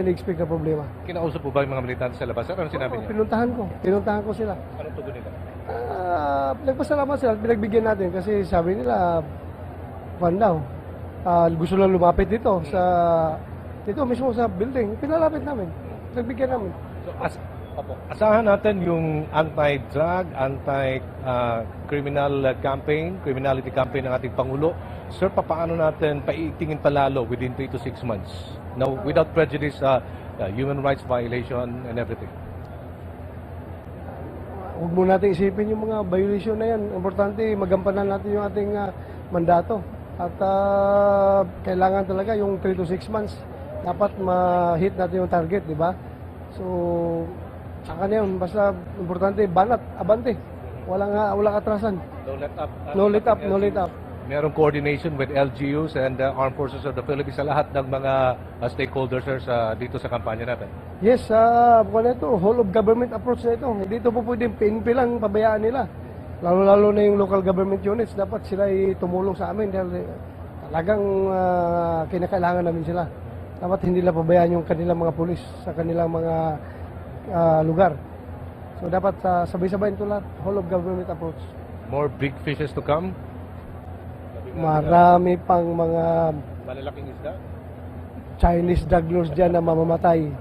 in-expect na problema. Kinausap po ba yung mga militante sa labas? Sir, anong sinabi niya? Pinuntahan ko sila. Anong tugon nila? Nagpasalamat sila, pinagbigyan natin kasi sabi nila, daw, gusto lang lumapit dito mismo sa building. Pinalapit namin, pinagbigyan namin. So, asahan natin yung anti-drug, anti-criminal campaign, criminality campaign ng ating Pangulo. Sir, paano natin paitingin palalo within 3 to 6 months? Now, without prejudice, human rights violation and everything. Huwag mo natin isipin yung mga violation na yan. Importante, magampanan natin yung ating mandato. At kailangan talaga yung 3 to 6 months. Dapat ma-hit natin yung target, di ba? So, saka na yun. Basta, importante, banat, abante. Walang atrasan. No let up. No let up. Merong coordination with LGUs and Armed Forces of the Philippines sa lahat ng mga stakeholders, sir, dito sa kampanya natin. Yes, whole of government approach na ito. Hindi ito po pwedeng PNP lang pabayaan nila. Lalo-lalo na yung local government units, dapat sila tumulong sa amin dahil talagang kinakailangan namin sila. Dapat hindi nila pabayaan yung kanilang mga pulis sa kanilang mga lugar. So dapat sabay-sabay ito lahat, whole of government approach. More big fishes to come? Marami pang mga Malalaking isda? Chinese drug lords dyan na mamamatay.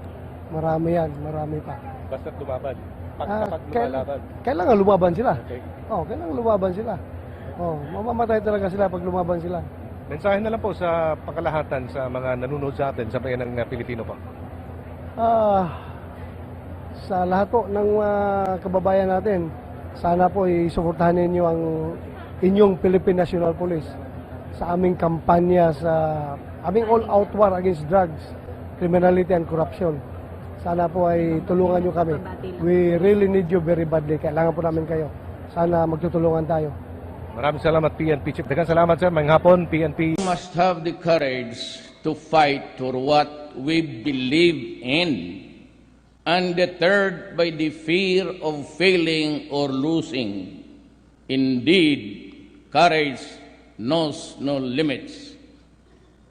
Marami yan, marami pa. Basta lumaban. Pag lumalaban. Kailangan lumaban sila. Okay. Kailangan lumaban sila. Mamamatay talaga sila pag lumaban sila. Mensahe na lang po sa pangkalahatan sa mga nanonood sa atin sa bayan ng Pilipino po. Sa lahat po ng kababayan natin, sana po isuportahan ninyo ang inyong Philippine National Police sa aming kampanya sa aming all-out war against drugs, criminality and corruption. Sana po ay tulungan nyo kami. We really need you very badly. Kailangan po namin kayo. Sana magtutulungan tayo. Maraming salamat, PNP Chief. Daghang salamat, sir. Mayang hapon, PNP. We must have the courage to fight for what we believe in, undeterred by the fear of failing or losing. Indeed, courage knows no limits.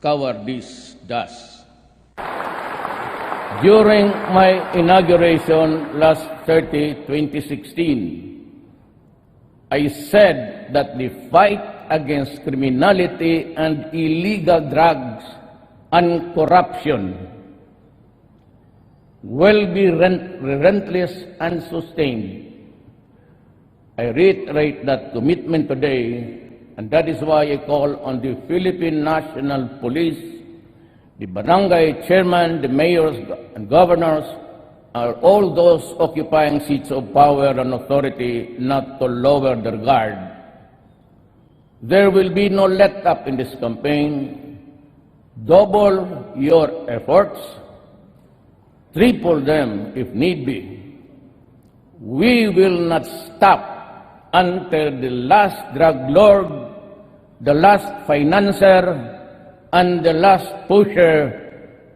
Cowardice does. During my inauguration last 2016, I said that the fight against criminality and illegal drugs and corruption will be relentless and sustained. I reiterate that commitment today, and that is why I call on the Philippine National Police, the barangay chairman, the mayors and governors, are all those occupying seats of power and authority not to lower their guard. There will be no let-up in this campaign. Double your efforts, triple them if need be. We will not stop until the last drug lord, the last financier, and the last pusher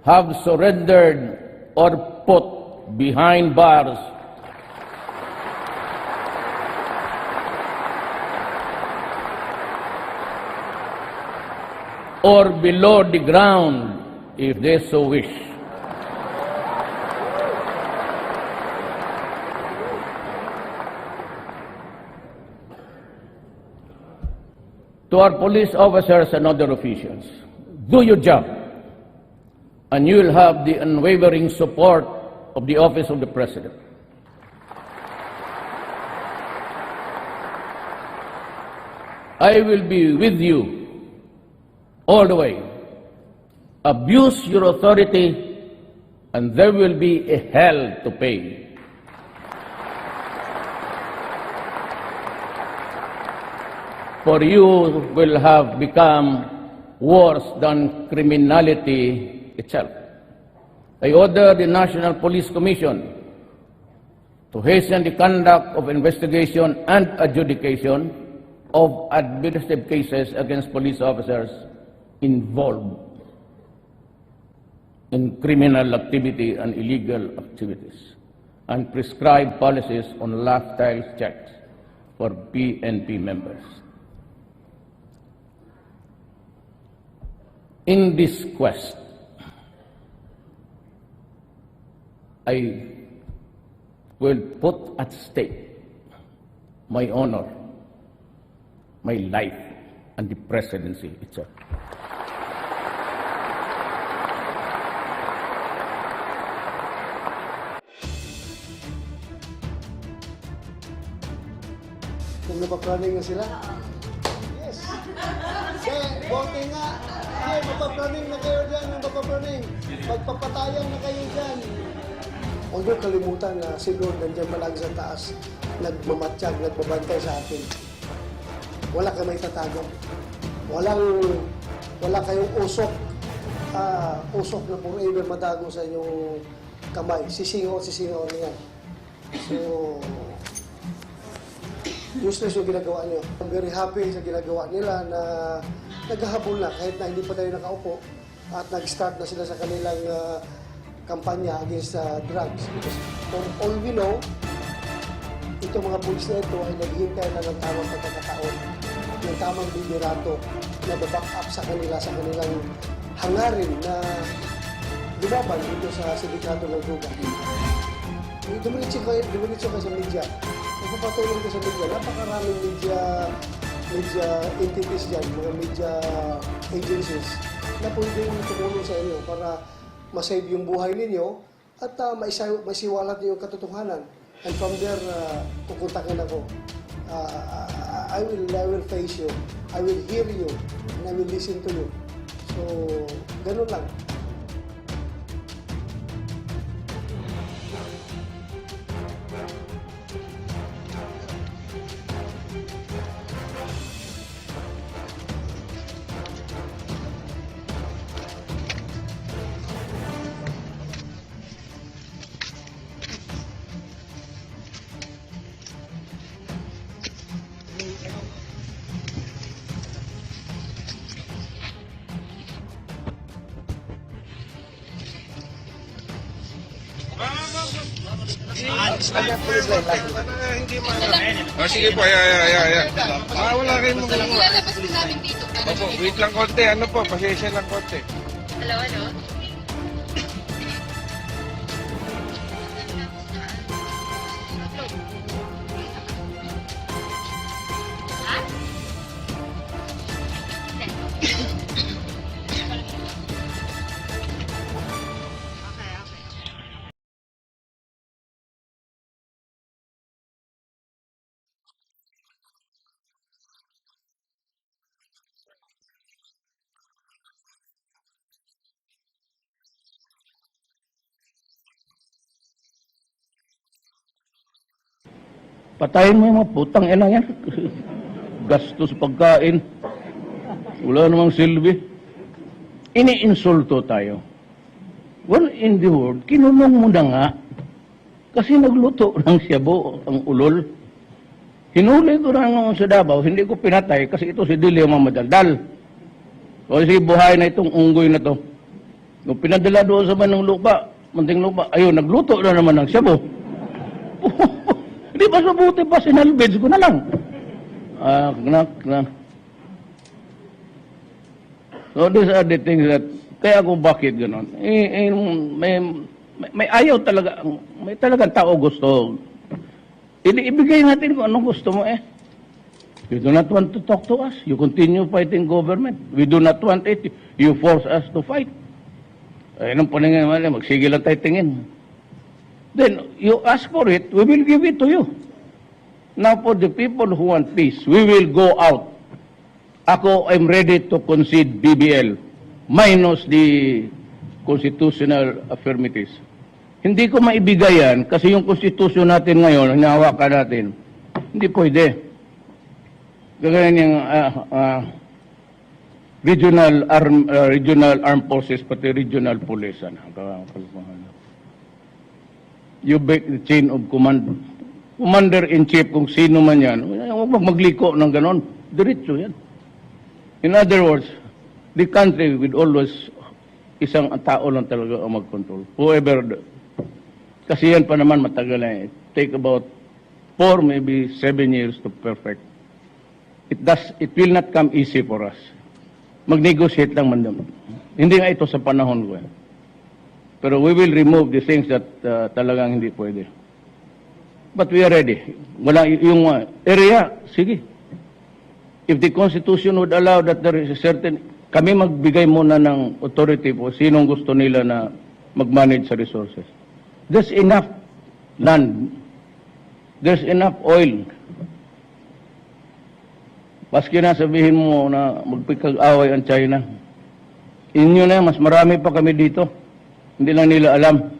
have surrendered or put behind bars. Or below the ground, if they so wish. To our police officers and other officials, do your job, and you will have the unwavering support of the Office of the President. I will be with you all the way. Abuse your authority, and there will be a hell to pay. For you will have become worse than criminality itself. I order the National Police Commission to hasten the conduct of investigation and adjudication of administrative cases against police officers involved in criminal activity and illegal activities, and prescribe policies on lifestyle checks for PNP members. In this quest I will put at stake my honor, my life, and the presidency itself. Kung napaplaning na sila? Yes. Bote nga. Mapaplaning na kayo dyan. Mapaplaning. Magpapatayan na kayo dyan. Huwag niyo kalimutan na si Lord nandiyan palagi sa taas. Nagmamatsyag, nagbabantay sa atin. Wala kayo may tatago. Wala kayong usok. Usok na forever madago sa inyong kamay. Sisingaw niya. So, useless yung ginagawa niyo. I'm very happy sa ginagawa nila na naghahabol na kahit na hindi pa tayo nakaupo at nag-start na sila sa kanilang kampanya against drugs. Because for all we know, itong mga pulis na ito ay naghihintay na ng tamang pagkakataon, ng tamang bibirato na baback up sa kanila, sa kanilang hangarin na lumaban dito sa sindikato ng droga. Dumiritso kayo sa media. Nagpapatulong ko sa media. Napakaraming media entities dyan, mga media agencies na pwedeng tumulong sa inyo para masave yung buhay ninyo at maisiwalat niyo yung katotohanan. And from there, kukontakin ako. I will face you. I will hear you. And I will listen to you. So, ganun lang. Sige po, yeah. Wala kayong mga... Lalabas ko namin dito. Opo, wait lang konti. Ano po, pasensya lang konti. Hello? Ha? Patayin mo yung mga putang ina yan. Gastos pagkain. Wala namang silbi. Ini-insulto tayo. Well, in the world, kinulong mo na nga. Kasi nagluto ng siyabo ang ulol. Hinuli ko na nga sa Davao, hindi ko pinatay kasi ito si Dilio Mamadaldal. O si buhay na itong unggoy na to. Nung pinadala doon sa manong lupa, munting lupa, ayun, nagluto na naman ng siyabo. Di ba mabuti pa, sinalvage ko na lang. So these are the things that, kaya ko bakit gano'n. May ayaw talaga, may talagang tao gusto. Ibigay natin kung anong gusto mo eh. You do not want to talk to us, you continue fighting government. We do not want it, you force us to fight. Ay, nung paningin naman, magsigil lang tayo tingin. Then, you ask for it, we will give it to you. Now, for the people who want peace, we will go out. Ako, I'm ready to concede BBL, minus the constitutional affirmatives. Hindi ko maibigay yan, kasi yung konstitusyon natin ngayon, hinahawakan natin, hindi pwede. Gagawin yung regional armed forces, pati regional police. You break the chain of command. Commander-in-chief, kung sino man yan, huwag magliko ng ganon. Diretso yan. In other words, the country will always, isang tao lang talaga ang mag-control. Whoever, kasi yan pa naman matagal na eh. Take about 4, maybe 7 years to perfect. It will not come easy for us. Mag-negotiate lang man naman. Hindi nga ito sa panahon ko. Pero we will remove the things that talagang hindi pwede. But we are ready. Wala yung area, sige. If the Constitution would allow that there is a certain, kami magbigay muna ng authority po sinong gusto nila na mag-manage sa resources. There's enough land. There's enough oil. Paski na sabihin mo na magpikag-away ang China. Inyo na, mas marami pa kami dito. Hindi lang nila alam.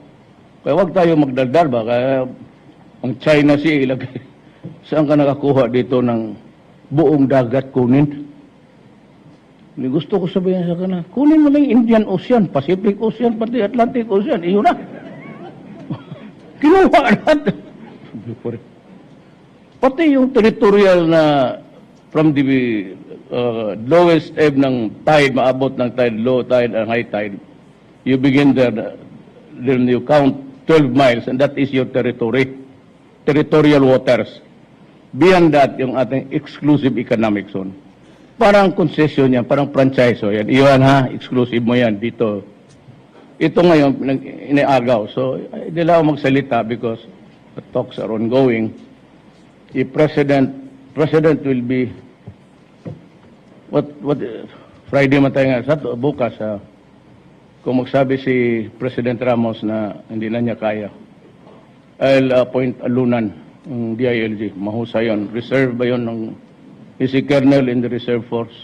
Kaya huwag tayo magdaldal ba? Kaya ang China Sea ilagay. Saan ka nakakuha dito ng buong dagat kunin? Hindi gusto ko sabihin sa kanila, kunin mo lang yung Indian Ocean, Pacific Ocean, pati Atlantic Ocean. Iyon na. Kinuha natin. Pati yung territorial na from the lowest ebb ng tide, maabot ng tide, low tide and high tide, you begin there, then you count 12 miles and that is your territory, territorial waters. Beyond that, yung ating exclusive economic zone. Parang concession yan, parang franchise o yan. Iyan ha, exclusive mo yan dito. Ito ngayon, iniagaw. So, hindi lang ako magsalita because the talks are ongoing. If President will be, Friday man tayo nga, bukas, kung magsabi si President Ramos na hindi na niya kaya, I'll appoint alunan ng DILG. Mahusay yun. Reserve ba yun ng si Colonel in the Reserve Force?